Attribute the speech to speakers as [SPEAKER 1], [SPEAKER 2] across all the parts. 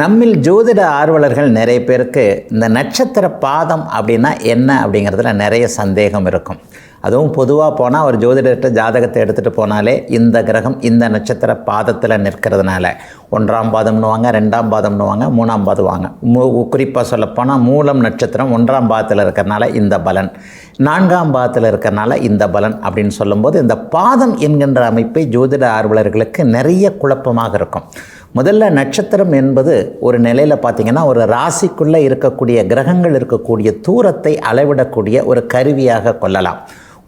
[SPEAKER 1] நம்மில் ஜோதிட ஆர்வலர்கள் நிறைய பேருக்கு இந்த நட்சத்திர பாதம் அப்படின்னா என்ன அப்படிங்கிறதுல நிறைய சந்தேகம் இருக்கும். அதுவும் பொதுவாக போனால் ஒரு ஜோதிடர்கிட்ட ஜாதகத்தை எடுத்துகிட்டு போனாலே இந்த கிரகம் இந்த நட்சத்திர பாதத்தில் நிற்கிறதுனால 1ஆம் பாதம்னுவாங்க, 2ஆம் பாதம்னுவாங்க, 3ஆம் பாதம். குறிப்பாக சொல்லப்போனால் மூலம் நட்சத்திரம் 1ஆம் பாதத்தில் இருக்கிறனால இந்த பலன், 4ஆம் பாதத்தில் இருக்கிறனால இந்த பலன் அப்படின்னு சொல்லும்போது இந்த பாதம் என்கின்ற அமைப்பை ஜோதிட ஆர்வலர்களுக்கு நிறைய குழப்பமாக இருக்கும். முதல்ல நட்சத்திரம் என்பது ஒரு நிலையில் பார்த்திங்கன்னா ஒரு ராசிக்குள்ளே இருக்கக்கூடிய கிரகங்கள் இருக்கக்கூடிய தூரத்தை அளவிடக்கூடிய ஒரு கருவியாக கொள்ளலாம்.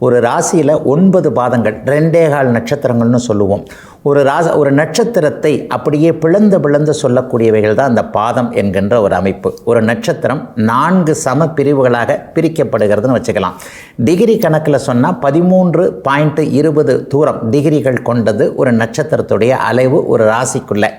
[SPEAKER 1] ஒரு ராசியில் 9 பாதங்கள் 2.25 நட்சத்திரங்கள்னு சொல்லுவோம். ஒரு நட்சத்திரத்தை அப்படியே பிளந்து சொல்லக்கூடியவைகள் தான் அந்த பாதம் என்கின்ற ஒரு அமைப்பு. ஒரு நட்சத்திரம் 4 சம பிரிவுகளாக பிரிக்கப்படுகிறதுன்னு வச்சுக்கலாம். டிகிரி கணக்கில் சொன்னால் 13.20 தூரம் டிகிரிகள் கொண்டது ஒரு நட்சத்திரத்துடைய அளவு ஒரு ராசிக்குள்ளே.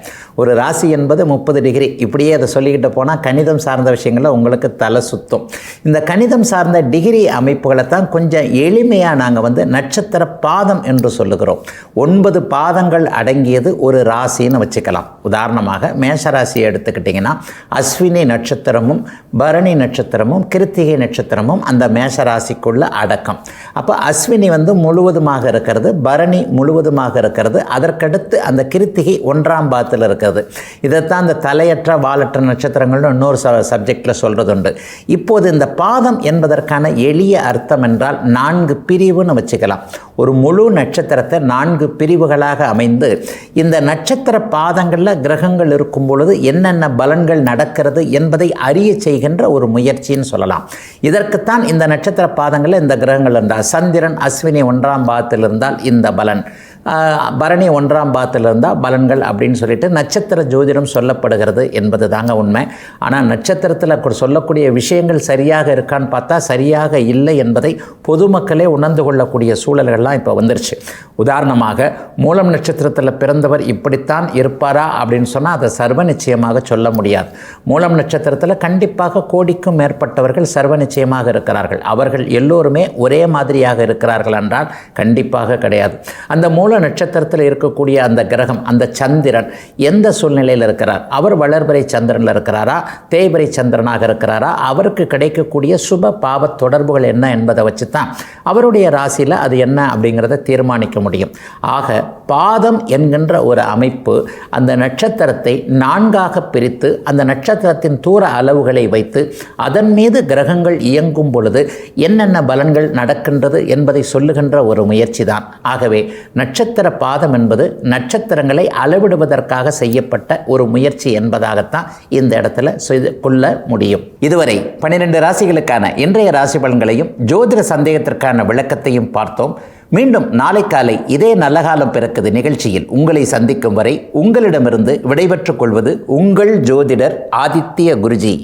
[SPEAKER 1] ஒரு ராசி என்பது 30 டிகிரி. இப்படியே அதை சொல்லிக்கிட்டு போனால் கணிதம் சார்ந்த விஷயங்களில் உங்களுக்கு தலை சுத்தும். இந்த கணிதம் சார்ந்த டிகிரி அமைப்புகளை தான் கொஞ்சம் எளிமையாக நாங்கள் நட்சத்திர பாதம் என்று சொல்லுகிறோம். 9 பாதங்கள் அடங்கியது ஒரு ராசின்னு வச்சுக்கலாம். உதாரணமாக மேஷராசியை எடுத்துக்கிட்டிங்கன்னா அஸ்வினி நட்சத்திரமும் பரணி நட்சத்திரமும் கிருத்திகை நட்சத்திரமும் அந்த மேஷராசிக்குள்ள அடக்கம். அப்போ அஸ்வினி முழுவதுமாக இருக்கிறது, பரணி முழுவதுமாக இருக்கிறது, அதற்கடுத்து அந்த கிருத்திகை 1ஆம் பாதத்தில் இருக்கிறது. இதைத்தான் அந்த தலையற்ற வாலற்ற நட்சத்திரங்கள்னு இன்னொரு சப்ஜெக்டில் சொல்கிறது உண்டு. இப்போது இந்த பாதம் என்பதற்கான எளிய அர்த்தம் என்றால் 4 பிரிவுன்னு வச்சுக்கலாம். ஒரு முழு நட்சத்திரத்தை 4 பிரிவுகளாக அமைந்து இந்த நட்சத்திர பாதங்களில் கிரகங்கள் இருக்கும் பொழுது என்னென்ன பலன்கள் நடக்கிறது என்பதை அறிய செய்கின்ற ஒரு முயற்சின்னு சொல்லலாம். இதற்குத்தான் இந்த நட்சத்திர பாதங்களில் இந்த கிரகங்கள் இருந்தால் சந்திரன் அஸ்வினி 1ஆம் பாதத்தில் இருந்தால் இந்த பலன், பரணி 1ஆம் பாதத்தில் இருந்தால் பலன்கள் அப்படின்னு சொல்லிட்டு நட்சத்திர ஜோதிடம் சொல்லப்படுகிறது என்பது தாங்க உண்மை. ஆனால் நட்சத்திரத்தில் சொல்லக்கூடிய விஷயங்கள் சரியாக இருக்கான்னு பார்த்தா சரியாக இல்லை என்பதை பொதுமக்களே உணர்ந்து கொள்ளக்கூடிய சூழல்கள்லாம் இப்போ வந்துருச்சு. உதாரணமாக மூலம் நட்சத்திரத்தில் பிறந்தவர் இப்படித்தான் இருப்பாரா அப்படின்னு சொன்னால் அதை சர்வ நிச்சயமாக சொல்ல முடியாது. மூலம் நட்சத்திரத்தில் கண்டிப்பாக கோடிக்கும் மேற்பட்டவர்கள் சர்வ நிச்சயமாக இருக்கிறார்கள். அவர்கள் எல்லோருமே ஒரே மாதிரியாக இருக்கிறார்கள் என்றால் கண்டிப்பாக கிடையாது. அந்த மூல நட்சத்திரத்தில் இருக்கக்கூடிய அந்த கிரகம், அந்த சந்திரன் எந்த சூழ்நிலையில் இருக்கிறார், அவர் வளர்பிறை சந்திரனில் இருக்கிறாரா, தேய்பிறை சந்திரனாக இருக்கிறாரா, அவருக்கு கிடைக்கக்கூடிய சுப பாவ தொடர்புகள் என்ன என்பதை வச்சு தான் அவருடைய ராசியில் அது என்ன அப்படிங்கிறத தீர்மானிக்க முடியும். ஆக பாதம் என்கின்ற ஒரு அமைப்பு அந்த நட்சத்திரத்தை 4ஆக பிரித்து அந்த நட்சத்திரத்தின் தூர அளவுகளை வைத்து அதன் மீது கிரகங்கள் இயங்கும் பொழுது என்னென்ன பலன்கள் நடக்கின்றது என்பதை சொல்லுகின்ற ஒரு முயற்சி தான். ஆகவே நட்சத்திர பாதம் என்பது நட்சத்திரங்களை அளவிடுவதற்காக செய்யப்பட்ட ஒரு முயற்சி என்பதாகத்தான் இந்த இடத்துல கொள்ள முடியும். இதுவரை 12 ராசிகளுக்கான இன்றைய ராசி பலன்களையும் ஜோதிட சந்தேகத்திற்கான விளக்கத்தையும் பார்த்தோம். மீண்டும் நாளை காலை இதே நல்ல காலம் பிறக்குது நிகழ்ச்சியில் உங்களை சந்திக்கும் வரை உங்களிடமிருந்து விடைபெற்றுக் கொள்வது உங்கள் ஜோதிடர் ஆதித்ய குருஜி.